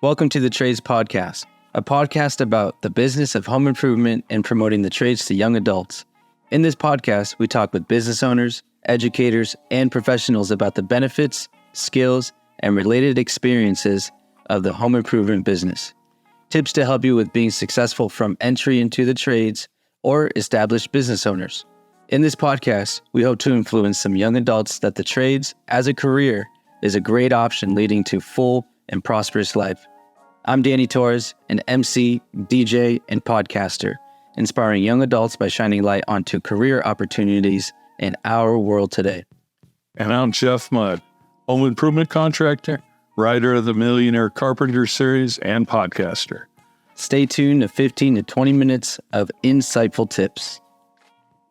Welcome to the Trades Podcast, a podcast about the business of home improvement and promoting the trades to young adults. In this podcast, we talk with business owners, educators, and professionals about the benefits, skills, and related experiences of the home improvement business. Tips to help you with being successful from entry into the trades or established business owners. In this podcast, we hope to influence some young adults that the trades as a career is a great option leading to full and prosperous life. I'm Danny Torres, an MC, DJ, and podcaster, inspiring young adults by shining light onto career opportunities in our world today. And I'm Jeff Mudd, home improvement contractor, writer of the Millionaire Carpenter series, and podcaster. Stay tuned to 15 to 20 minutes of insightful tips.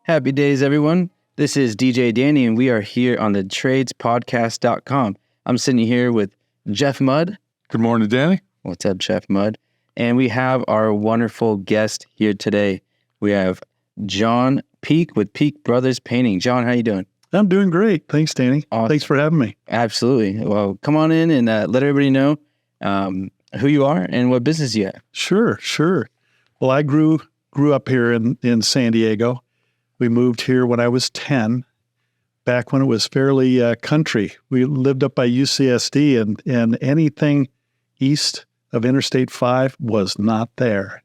Happy days, everyone. This is DJ Danny, and we are here on the tradespodcast.com. I'm sitting here with Jeff Mudd. Good morning, Danny. What's up, Jeff Mudd? And we have our wonderful guest here today. We have John Peak with Peak Brothers Painting. John, how you doing? I'm doing great. Thanks, Danny. Awesome. Thanks for having me. Absolutely. Well, come on in and let everybody know who you are and what business you have. Sure. Well, I grew up here in San Diego. We moved here when I was 10, back when it was fairly country. We lived up by UCSD, and anything east of Interstate 5 was not there.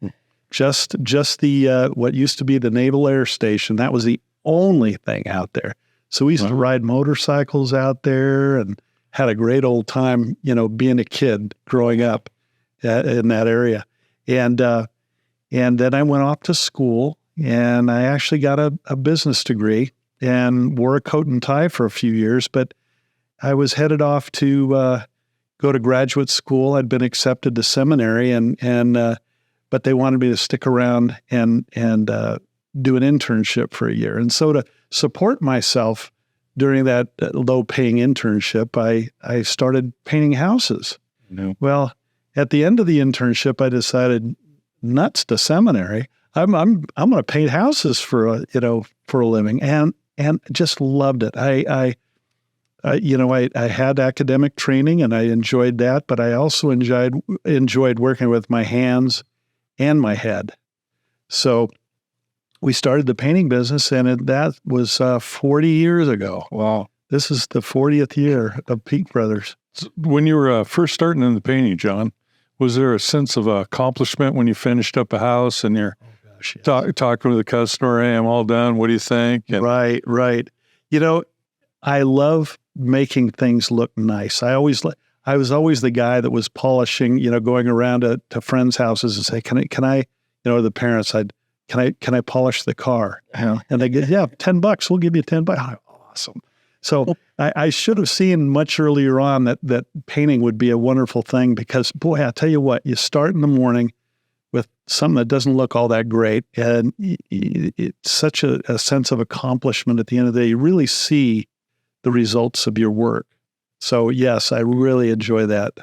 Just the what used to be the Naval Air Station. That was the only thing out there. So we used to ride motorcycles out there and had a great old time, being a kid growing up in that area. And then I went off to school, and I actually got a business degree and wore a coat and tie for a few years. But I was headed off to go to graduate school. I'd been accepted to seminary, but they wanted me to stick around and do an internship for a year. And so to support myself during that low-paying internship, I started painting houses. No. Well, at the end of the internship, I decided, nuts to seminary. I'm going to paint houses for a living, and just loved it. I had academic training and I enjoyed that, but I also enjoyed working with my hands and my head. So we started the painting business, and that was 40 years ago. Wow. This is the 40th year of Peak Brothers. When you were first starting in the painting, John, was there a sense of accomplishment when you finished up a house and you're talking with the customer, hey, I'm all done, what do you think? And Right. I love making things look nice. I was always the guy that was polishing, going around to friends' houses and say, can I, the parents, can I polish the car? Yeah. And they get, yeah, $10, we'll give you $10. Awesome. So I should have seen much earlier on that painting would be a wonderful thing, because boy, I tell you what, you start in the morning with something that doesn't look all that great, and it's such a sense of accomplishment at the end of the day. You really see the results of your work. So yes, I really enjoy that.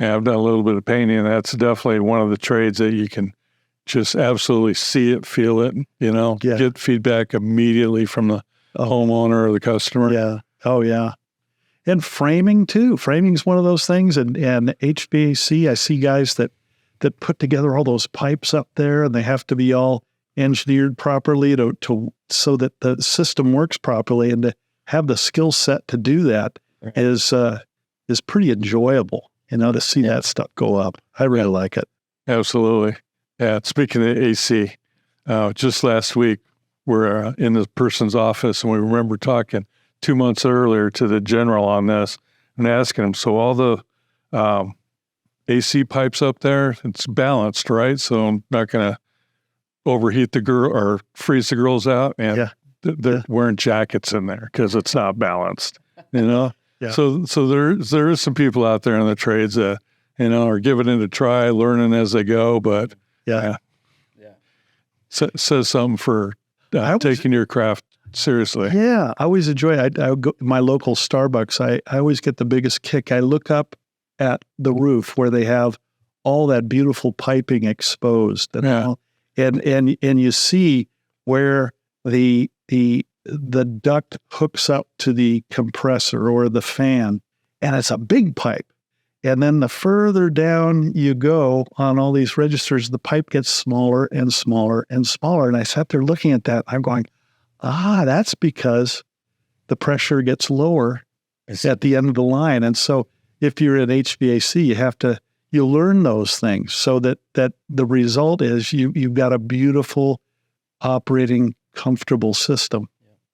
yeah, I've done a little bit of painting, and that's definitely one of the trades that you can just absolutely see it, feel it, get feedback immediately from the homeowner or the customer. Yeah. Oh yeah. And framing too. Framing's one of those things. And HVAC, I see guys that put together all those pipes up there, and they have to be all engineered properly so that the system works properly, and to have the skill set to do that is pretty enjoyable, to see that stuff go up. I really like it. Absolutely. Yeah. Speaking of AC, just last week, we're in this person's office, and we remember talking 2 months earlier to the general on this and asking him, so all the AC pipes up there, it's balanced, right? So I'm not going to overheat the girl or freeze the girls out. And they're wearing jackets in there because it's not balanced, Yeah. So there is some people out there in the trades that, are giving it a try, learning as they go, but says something for taking your craft seriously. Yeah, I always enjoy it. I go my local Starbucks. I always get the biggest kick. I look up at the roof where they have all that beautiful piping exposed, and you see where the duct hooks up to the compressor or the fan, and it's a big pipe. And then the further down you go on all these registers, the pipe gets smaller and smaller and smaller. And I sat there looking at that. I'm going, that's because the pressure gets lower at the end of the line. And so if you're in HVAC, you learn those things so that the result is you've got a beautiful operating, comfortable system.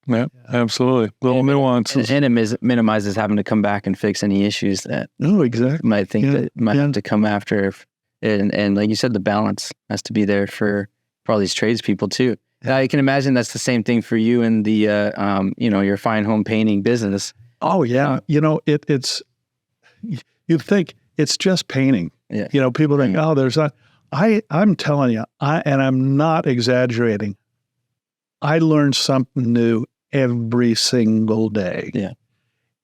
Yeah, absolutely. Little nuances. And it minimizes having to come back and fix any issues that exactly. might think that might have to come after. And like you said, the balance has to be there for all these tradespeople too. I can imagine that's the same thing for you in the, your fine home painting business. Oh yeah. It's, you'd think it's just painting. Yeah. People think, there's not, I'm telling you, and I'm not exaggerating. I learned something new every single day. Yeah.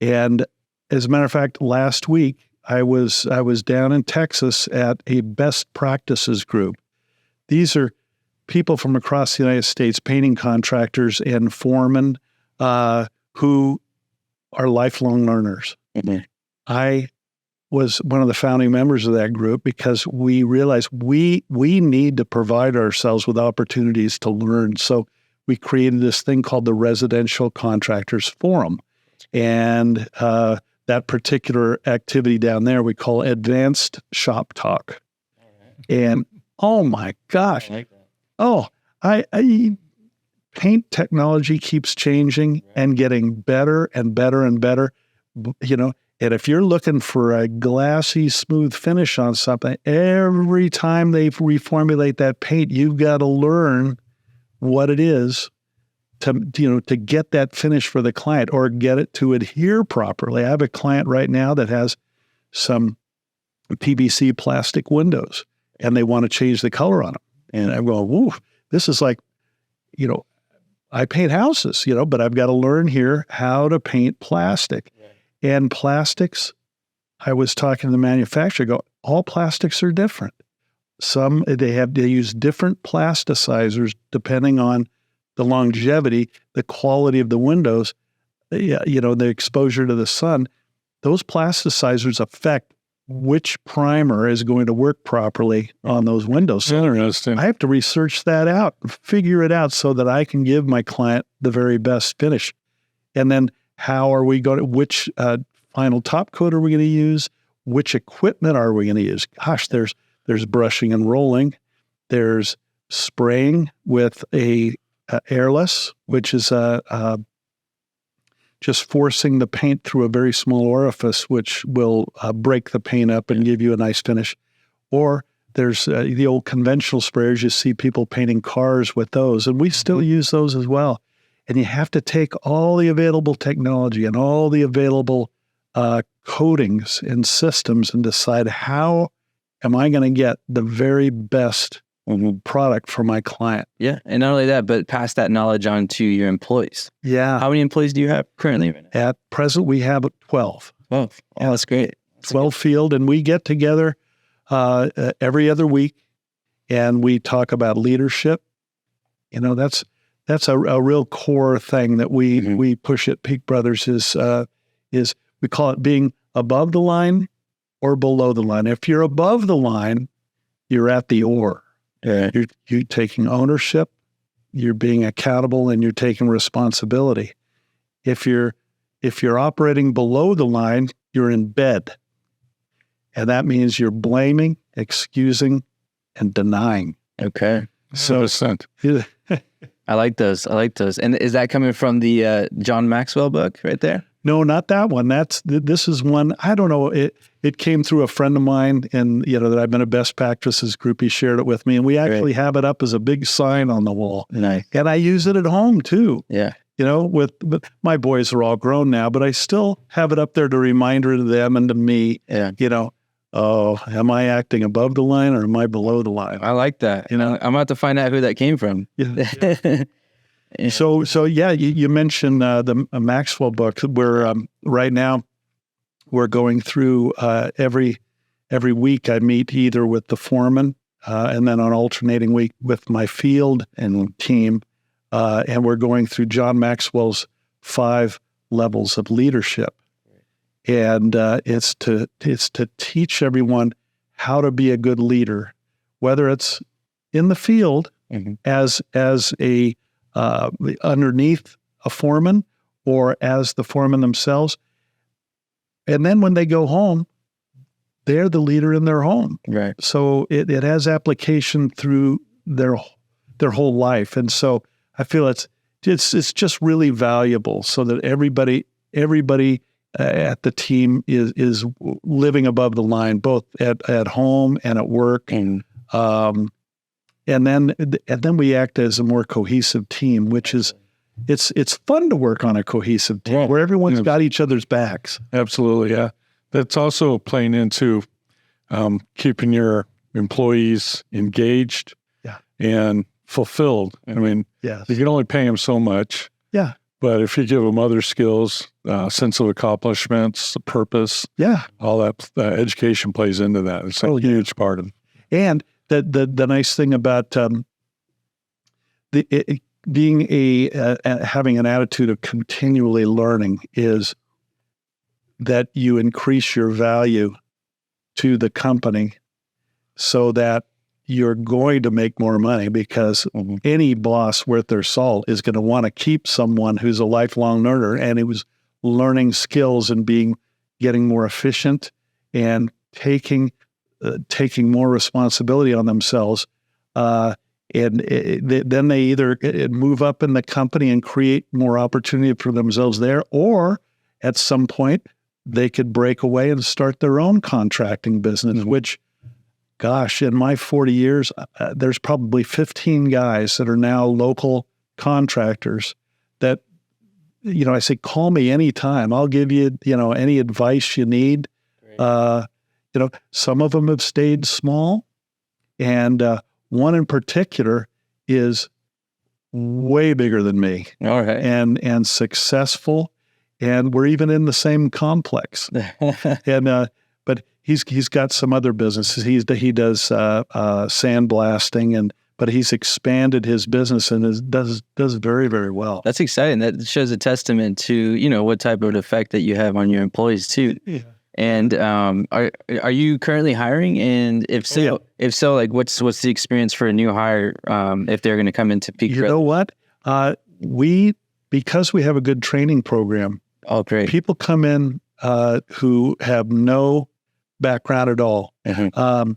And as a matter of fact, last week I was down in Texas at a best practices group. These are people from across the United States, painting contractors and foremen who are lifelong learners. Mm-hmm. I was one of the founding members of that group because we realized we need to provide ourselves with opportunities to learn. So we created this thing called the Residential Contractors Forum. And that particular activity down there we call Advanced Shop Talk. And oh my gosh. I like that. Oh, I paint technology keeps changing and getting better and better and better. And if you're looking for a glassy, smooth finish on something, every time they reformulate that paint, you've got to learn what it is to get that finish for the client or get it to adhere properly. I have a client right now that has some PVC plastic windows and they want to change the color on them. And I'm going, woo, this is like, I paint houses, but I've got to learn here how to paint plastic. Yeah. And plastics, I was talking to the manufacturer, all plastics are different. Some, they use different plasticizers depending on the longevity, the quality of the windows, the exposure to the sun. Those plasticizers affect which primer is going to work properly on those windows. So interesting. I have to research that out, figure it out so that I can give my client the very best finish. And then which final top coat are we going to use? Which equipment are we going to use? Gosh, there's brushing and rolling. There's spraying with a airless, which is just forcing the paint through a very small orifice, which will break the paint up and give you a nice finish. Or there's the old conventional sprayers. You see people painting cars with those, and we still use those as well. And you have to take all the available technology and all the available coatings and systems and decide how am I going to get the very best product for my client. Yeah. And not only that, but pass that knowledge on to your employees. Yeah. How many employees do you have currently? At present, we have 12. Oh, that's great. 12 field. And we get together every other week and we talk about leadership. That's a real core thing that we push at Peak Brothers is we call it being above the line or below the line. If you're above the line, you're at the oar. Yeah. You're taking ownership, you're being accountable, and you're taking responsibility. If you're operating below the line, you're in bed. And that means you're blaming, excusing, and denying. Okay. So I like those. And is that coming from the John Maxwell book right there? No, not that one. This is one, I don't know. It came through a friend of mine and, that I've been a best practices group. He shared it with me and we actually have it up as a big sign on the wall. Nice. And I use it at home too. Yeah. With my boys are all grown now, but I still have it up there to reminder to them and to me, am I acting above the line or am I below the line? I like that. I'm about to find out who that came from. Yeah. Yeah. So you mentioned the Maxwell book. Where right now we're going through every week. I meet either with the foreman and then on alternating week with my field and team, and we're going through John Maxwell's 5 levels of leadership. and it's to teach everyone how to be a good leader, whether it's in the field as a underneath a foreman or as the foreman themselves. And then when they go home, they're the leader in their home. Right. So it has application through their whole life. And so I feel it's just really valuable so that everybody at the team is living above the line, both at home and at work. And then we act as a more cohesive team, which is, it's fun to work on a cohesive team where everyone's got each other's backs. Absolutely, yeah. That's also playing into keeping your employees engaged and fulfilled. I mean, you can only pay them so much. Yeah. But if you give them other skills, sense of accomplishments, purpose, all that education plays into that. It's a huge part of it. And the nice thing about having an attitude of continually learning is that you increase your value to the company so that you're going to make more money, because any boss worth their salt is going to want to keep someone who's a lifelong learner and who's learning skills and getting more efficient and taking more responsibility on themselves. And then they either move up in the company and create more opportunity for themselves there, or at some point they could break away and start their own contracting business, which, gosh, in my 40 years, there's probably 15 guys that are now local contractors that, I say, call me anytime. I'll give you, any advice you need. Some of them have stayed small, and one in particular is way bigger than me. All right. And successful, and we're even in the same complex. And but he's got some other businesses. He does sandblasting, but he's expanded his business and does very, very well. That's exciting. That shows a testament to what type of effect that you have on your employees too. Yeah. And are you currently hiring? And if so, like what's the experience for a new hire if they're going to come into Peak? You know what? Because we have a good training program. Oh, great! People come in who have no background at all. I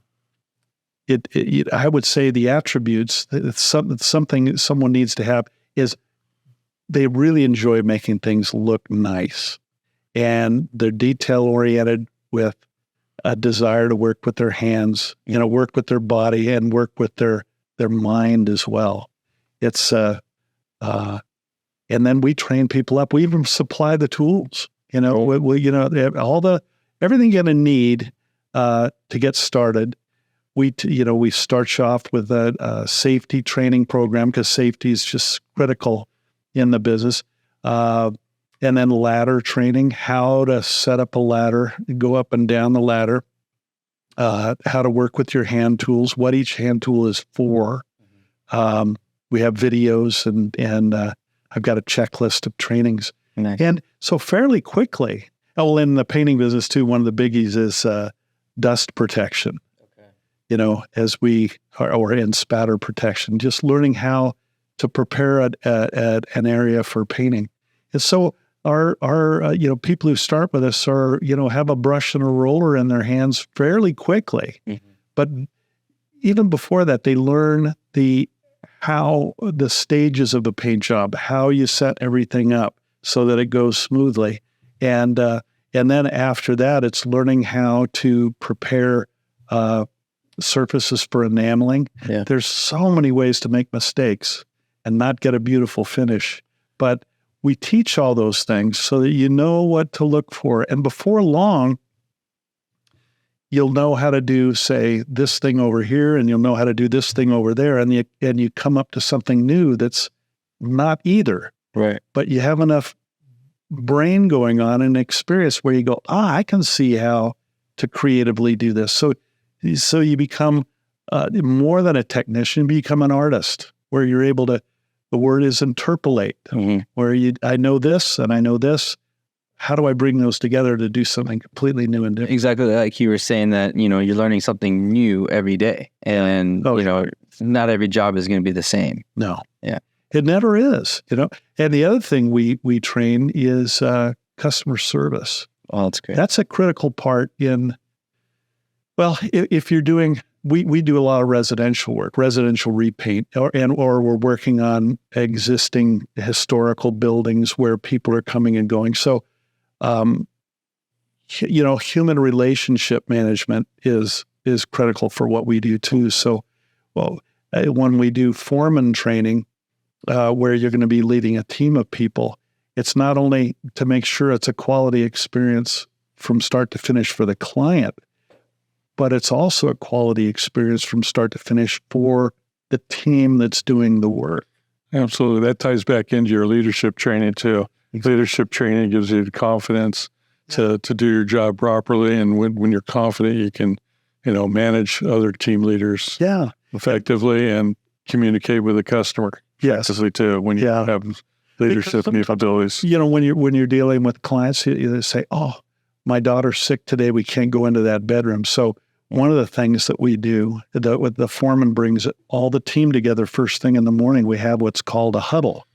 would say the attributes, something someone needs to have is they really enjoy making things look nice, and they're detail oriented with a desire to work with their hands, work with their body, and work with their mind as well. It's and then we train people up. We even supply the tools. Everything you're going to need to get started. We start you off with a safety training program, because safety is just critical in the business. And then ladder training, how to set up a ladder, go up and down the ladder, how to work with your hand tools, what each hand tool is for. We have videos and I've got a checklist of trainings. Nice. And so fairly quickly, in the painting business too, one of the biggies is dust protection. Okay. As or in spatter protection, just learning how to prepare at an area for painting. And so our people who start with us are, have a brush and a roller in their hands fairly quickly. Mm-hmm. But even before that, they learn the stages of the paint job, how you set everything up so that it goes smoothly. And then after that, it's learning how to prepare surfaces for enameling. Yeah. There's so many ways to make mistakes and not get a beautiful finish. But we teach all those things so that you know what to look for. And before long, you'll know how to do, say, this thing over here, and you'll know how to do this thing over there. And you come up to something new that's not either. Right. But you have enough brain going on and experience where you go, I can see how to creatively do this. So you become more than a technician, you become an artist, where you're able to, the word is interpolate, where I know this and I know this. how do I bring those together to do something completely new and different? Exactly, like you were saying that, you're learning something new every day, and not every job is going to be the same. No. Yeah. It never is, And the other thing we train is customer service. Oh, that's great. That's a critical part if you're doing, we do a lot of residential work, residential repaint, or we're working on existing historical buildings where people are coming and going. So, human relationship management is critical for what we do too. So, when we do foreman training, where you're going to be leading a team of people, it's not only to make sure it's a quality experience from start to finish for the client, but it's also a quality experience from start to finish for the team that's doing the work. Absolutely. That ties back into your leadership training too. Leadership training gives you the confidence to do your job properly. And when you're confident, you can, manage other team leaders effectively and communicate with the customer effectively too when you have leadership capabilities. When you're dealing with clients, you say, "Oh, my daughter's sick today. We can't go into that bedroom." So one of the things that we do, the foreman brings all the team together first thing in the morning. We have what's called a huddle.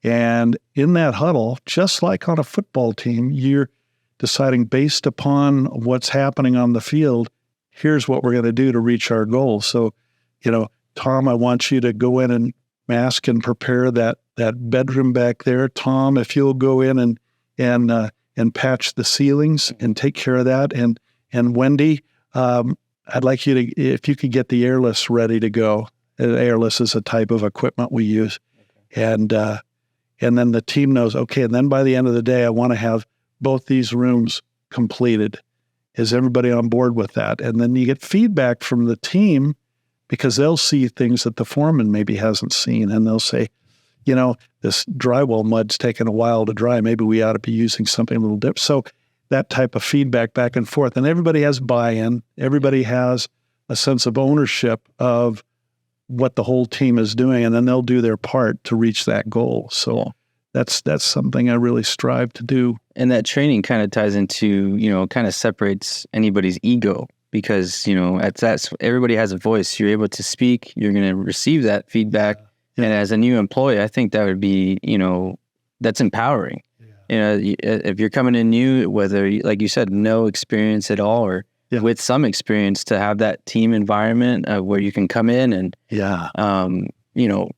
And in that huddle, just like on a football team, you're deciding based upon what's happening on the field, here's what we're going to do to reach our goal. So, Tom, I want you to go in and mask and prepare that bedroom back there. Tom, if you'll go in and patch the ceilings and take care of that. And Wendy, I'd like you to, if you could get the airless ready to go. Airless is a type of equipment we use. And then the team knows, okay, and then by the end of the day, I want to have both these rooms completed. Is everybody on board with that? And then you get feedback from the team because they'll see things that the foreman maybe hasn't seen. And they'll say, this drywall mud's taken a while to dry. Maybe we ought to be using something a little different. So that type of feedback back and forth. And everybody has buy-in. Everybody has a sense of ownership of what the whole team is doing, and then they'll do their part to reach that goal. So that's something I really strive to do. And that training kind of ties into, kind of separates anybody's ego because, everybody has a voice. You're able to speak. You're going to receive that feedback. Yeah. And as a new employee, I think that would be, that's empowering. Yeah. If you're coming in new, whether, like you said, no experience at all or with some experience, to have that team environment where you can come in and,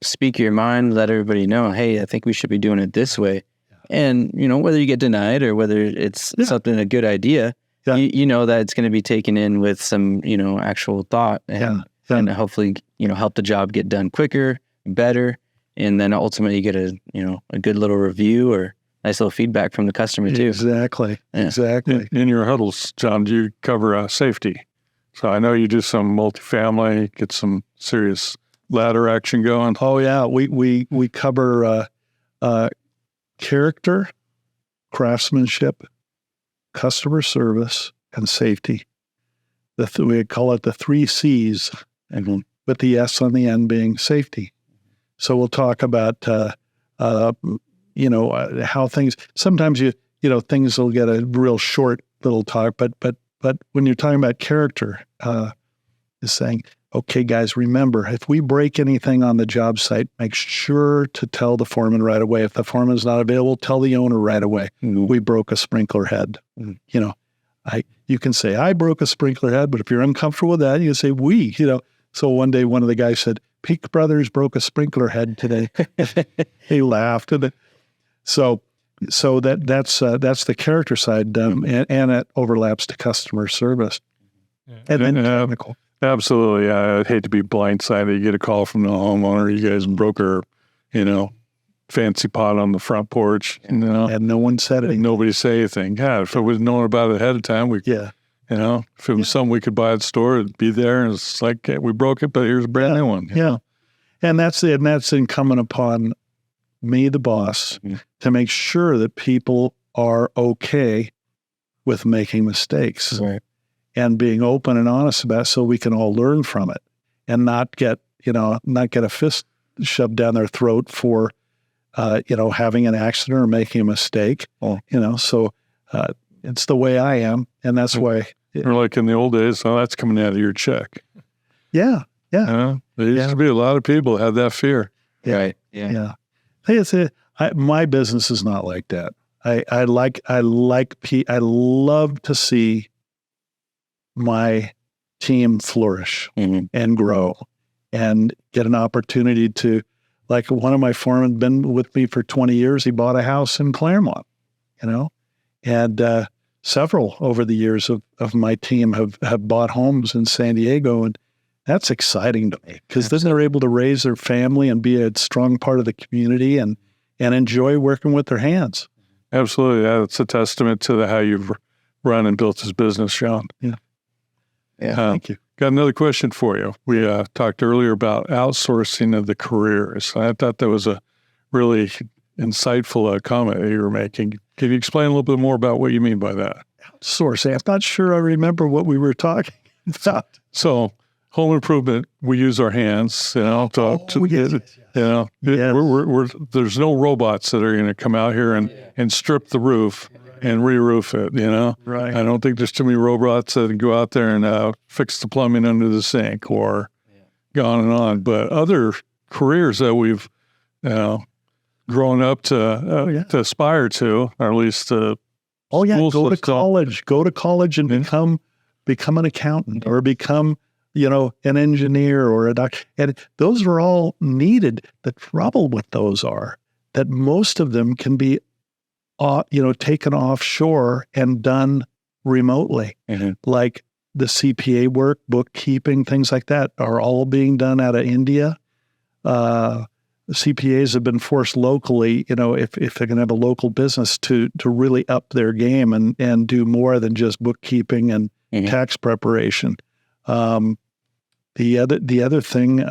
speak your mind, let everybody know, hey, I think we should be doing it this way. Yeah. And, whether you get denied or whether it's something, a good idea, you know that it's going to be taken in with some, actual thought and hopefully, help the job get done quicker, better. And then ultimately you get a good little review or nice little feedback from the customer too. Exactly. Yeah. Exactly. In your huddles, John, do you cover safety? So I know you do some multifamily, get some serious ladder action going. Oh yeah. We cover character, craftsmanship, customer service, and safety. We call it the 3 C's, with the S on the end being safety. So we'll talk about how things, sometimes things will get a real short little talk, but when you're talking about character, is saying, okay, guys, remember, if we break anything on the job site, make sure to tell the foreman right away. If the foreman's not available, tell the owner right away. Mm-hmm. We broke a sprinkler head. Mm-hmm. You can say, I broke a sprinkler head, but if you're uncomfortable with that, you can say, we. So one day, one of the guys said, Peak Brothers broke a sprinkler head today. He laughed. So that's the character side, and it overlaps to customer service. Yeah. And then technical. Absolutely. I'd hate to be blindsided. You get a call from the homeowner. You guys broke her, fancy pot on the front porch. And no one said anything. Nobody say anything. God, if I was known about it ahead of time, if it was something we could buy at the store, it'd be there. And it's like, we broke it, but here's a brand new one. Yeah. And that's incumbent upon me, the boss, to make sure that people are okay with making mistakes. Right. And being open and honest about it so we can all learn from it and not get a fist shoved down their throat for having an accident or making a mistake. So it's the way I am, and that's why. Or like in the old days, that's coming out of your check. Yeah. There used to be a lot of people who had that fear. Yeah. Right. Yeah. Hey, my business is not like that. I love to see my team flourish and grow and get an opportunity to, like one of my foremen been with me for 20 years. He bought a house in Claremont, and several over the years of my team have bought homes in San Diego. And that's exciting to me because then they're able to raise their family and be a strong part of the community and enjoy working with their hands. Absolutely. That's a testament to how you've run and built this business, Sean. Yeah. Thank you. Got another question for you. We talked earlier about outsourcing of the careers. I thought that was a really insightful comment that you were making. Can you explain a little bit more about what you mean by that? Outsourcing. I'm not sure I remember what we were talking about. So home improvement, we use our hands, Yes. there's no robots that are going to come out here and strip the roof and re-roof it, Right. I don't think there's too many robots that go out there and fix the plumbing under the sink or on and on. But other careers that we've, grown up to aspire to, or at least go to college and become an accountant or become an engineer or a doctor. And those are all needed. The trouble with those are that most of them can be, taken offshore and done remotely. Like the CPA work, bookkeeping, things like that are all being done out of India. CPAs have been forced locally, if they're going to have a local business to really up their game and do more than just bookkeeping and tax preparation. The other thing,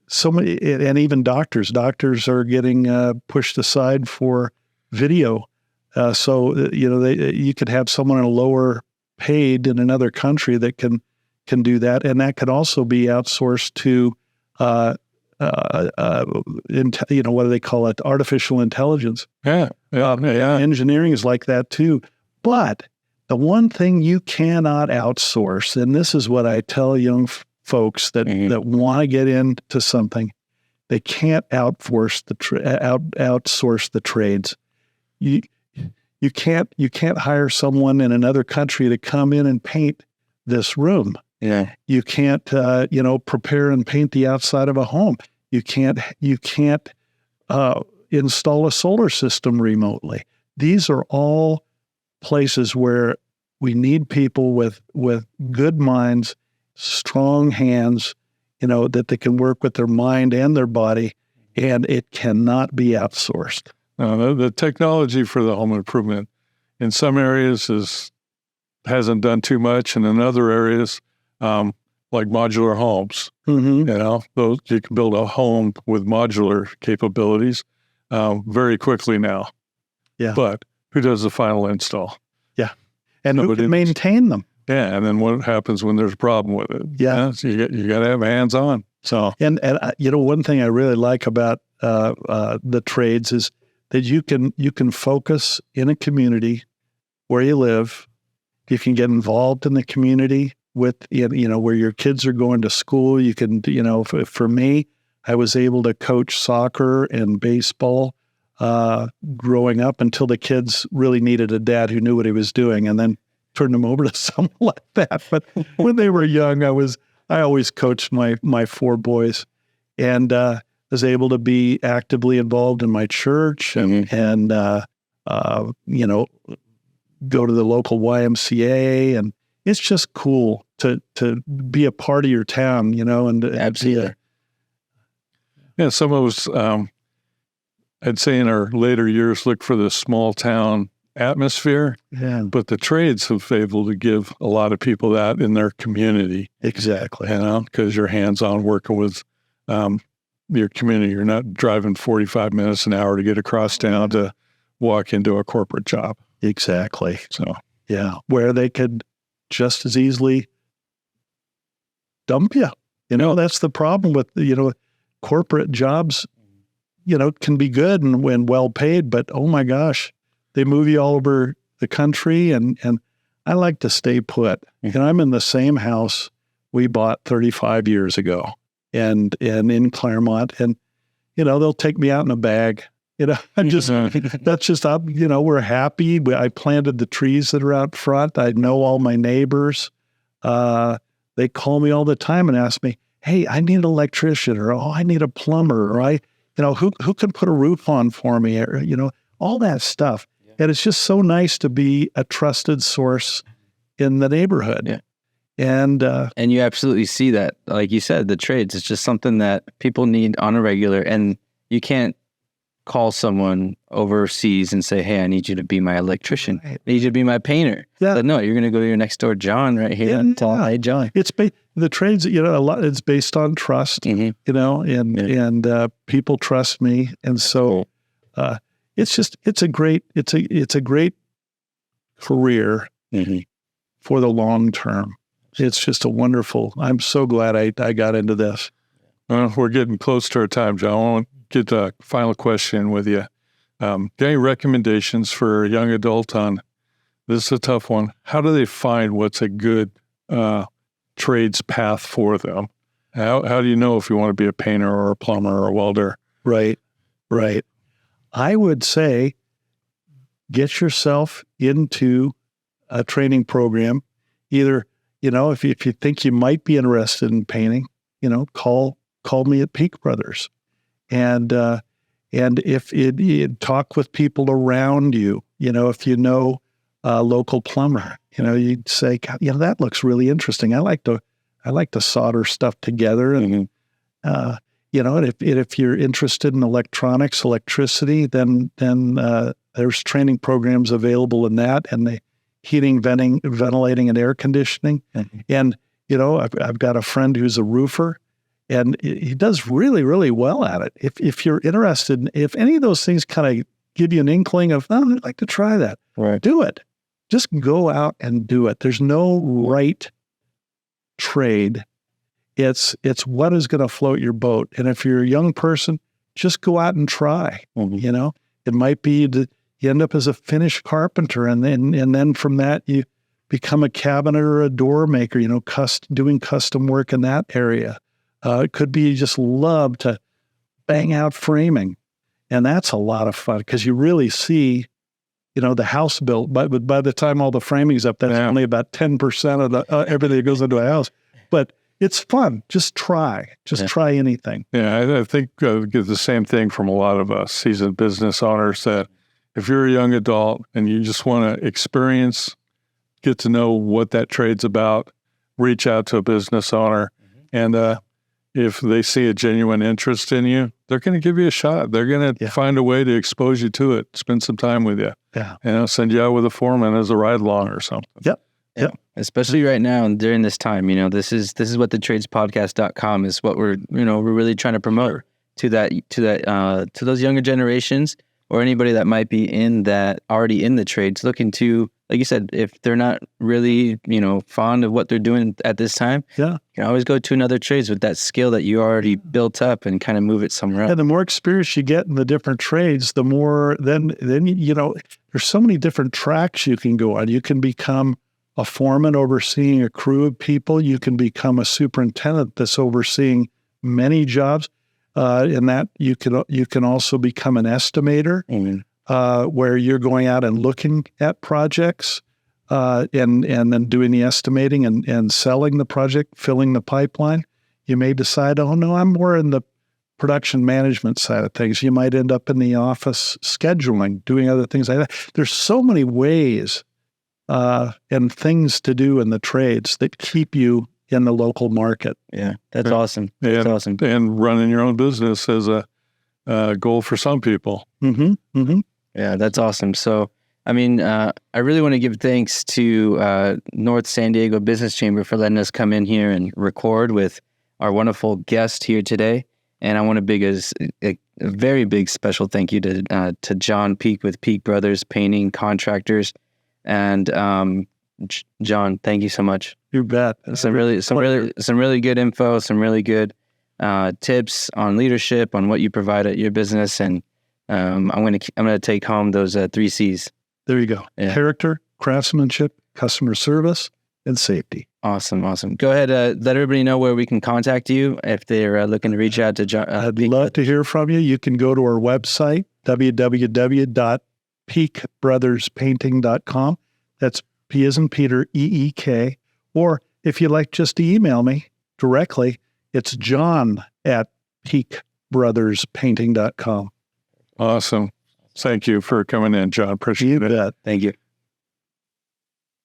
so many, and even doctors are getting pushed aside for video. You could have someone in a lower paid in another country that can do that, and that could also be outsourced to, what do they call it? Artificial intelligence. Engineering is like that too, but the one thing you cannot outsource, and this is what I tell young folks that want to get into something, they can't outsource the trades. You can't hire someone in another country to come in and paint this room. Yeah. You can't prepare and paint the outside of a home. You can't install a solar system remotely. These are all places where we need people with good minds, strong hands, that they can work with their mind and their body, and it cannot be outsourced. No, the technology for the home improvement in some areas hasn't done too much, and in other areas, like modular homes, those you can build a home with modular capabilities very quickly now. Yeah. But who does the final install? Yeah. And who can maintain them? Yeah. And then what happens when there's a problem with it? Yeah. So you got to have hands on. So and one thing I really like about the trades is that you can focus in a community where you live. You can get involved in the community with where your kids are going to school. You can for me, I was able to coach soccer and baseball growing up until the kids really needed a dad who knew what he was doing, and then turned them over to someone like that. But when they were young, I always coached my four boys, and was able to be actively involved in my church and go to the local YMCA, and it's just cool to be a part of your town, and absolutely. Some of us, I'd say in our later years, look for the small town atmosphere. Yeah. But the trades have been able to give a lot of people that in their community. Exactly. Because you're hands-on working with your community. You're not driving 45 minutes an hour to get across town to walk into a corporate job. Exactly. So, yeah, where they could just as easily dump you. That's the problem with, corporate jobs. can be good and when well paid, but oh my gosh, they move you all over the country, and I like to stay put. I'm in the same house we bought 35 years ago, and in Claremont, and they'll take me out in a bag. That's just up. We're happy. I planted the trees that are out front. I know all my neighbors. They call me all the time and ask me, "Hey, I need an electrician," or "Oh, I need a plumber," or who can put a roof on for me, or all that stuff. Yeah. And it's just so nice to be a trusted source in the neighborhood. Yeah. And you absolutely see that, like you said, the trades. It's just something that people need on a regular, and you can't call someone overseas and say, "Hey, I need you to be my electrician. Right. I need you to be my painter." Yeah. But no, you're going to go to your next door John right here and tell him, "Hey, John." It's the trades, a lot. It's based on trust, and people trust me, and so it's a great career for the long term. It's just a wonderful. I'm so glad I got into this. We're getting close to our time, John. I want to get a final question with you. Got any recommendations for a young adult on, this is a tough one, how do they find what's a good trades path for them? How do you know if you want to be a painter or a plumber or a welder? Right. I would say get yourself into a training program. Either, if you think you might be interested in painting, call me at Peak Brothers. And if it talk with people around you, if you know a local plumber, you'd say, "God, that looks really interesting. I like to solder stuff together." And, and if you're interested in electronics, electricity, then there's training programs available in that, and the heating, ventilating, and air conditioning. And, I've got a friend who's a roofer, and he does really, really well at it. If you're interested, if any of those things kind of give you an inkling of, "Oh, I'd like to try that," right, do it. Just go out and do it. There's no right trade. It's what is going to float your boat. And if you're a young person, just go out and try. It might be you end up as a finished carpenter, and then from that you become a cabinet or a door maker. Doing custom work in that area. It could be you just love to bang out framing, and that's a lot of fun because you really see, the house built. But by the time all the framing's up, that's only about 10% of the everything that goes into a house. But it's fun. Just try. Try anything. Yeah, I think I get the same thing from a lot of us seasoned business owners, that if you're a young adult and you just want to experience, get to know what that trade's about, reach out to a business owner, and if they see a genuine interest in you, they're going to give you a shot. They're going to find a way to expose you to it, spend some time with you. Yeah. Send you out with a foreman as a ride along or something. Yep. Especially right now and during this time, this is what the tradespodcast.com is, what we're really trying to promote to those younger generations, or anybody that might be already in the trades, looking to, like you said, if they're not really, fond of what they're doing at this time, you can always go to another trades with that skill that you already built up and kind of move it somewhere else. And the more experience you get in the different trades, the more then there's so many different tracks you can go on. You can become a foreman overseeing a crew of people. You can become a superintendent that's overseeing many jobs. In that you can also become an estimator, where you're going out and looking at projects, and then doing the estimating and selling the project, filling the pipeline. You may decide, "Oh no, I'm more in the production management side of things." You might end up in the office scheduling, doing other things like that. There's so many ways and things to do in the trades that keep you in the local market. Yeah, that's awesome. That's awesome. And running your own business is a goal for some people. Yeah, that's awesome. So, I really want to give thanks to North San Diego Business Chamber for letting us come in here and record with our wonderful guest here today. And I want to a very big special thank you to John Peak with Peak Brothers Painting Contractors. And John, thank you so much. You bet. Some really good info, some really good tips on leadership, on what you provide at your business, and I'm gonna take home those 3 C's. There you go. Yeah. Character, craftsmanship, customer service, and safety. Awesome. Go ahead. Let everybody know where we can contact you if they're looking to reach out to John. I'd love to hear from you. You can go to our website, www.peakbrotherspainting.com. That's P as in Peter, EEK. Or if you'd like just to email me directly, it's john@peakbrotherspainting.com. Awesome. Thank you for coming in, John. Appreciate it. You bet. Thank you.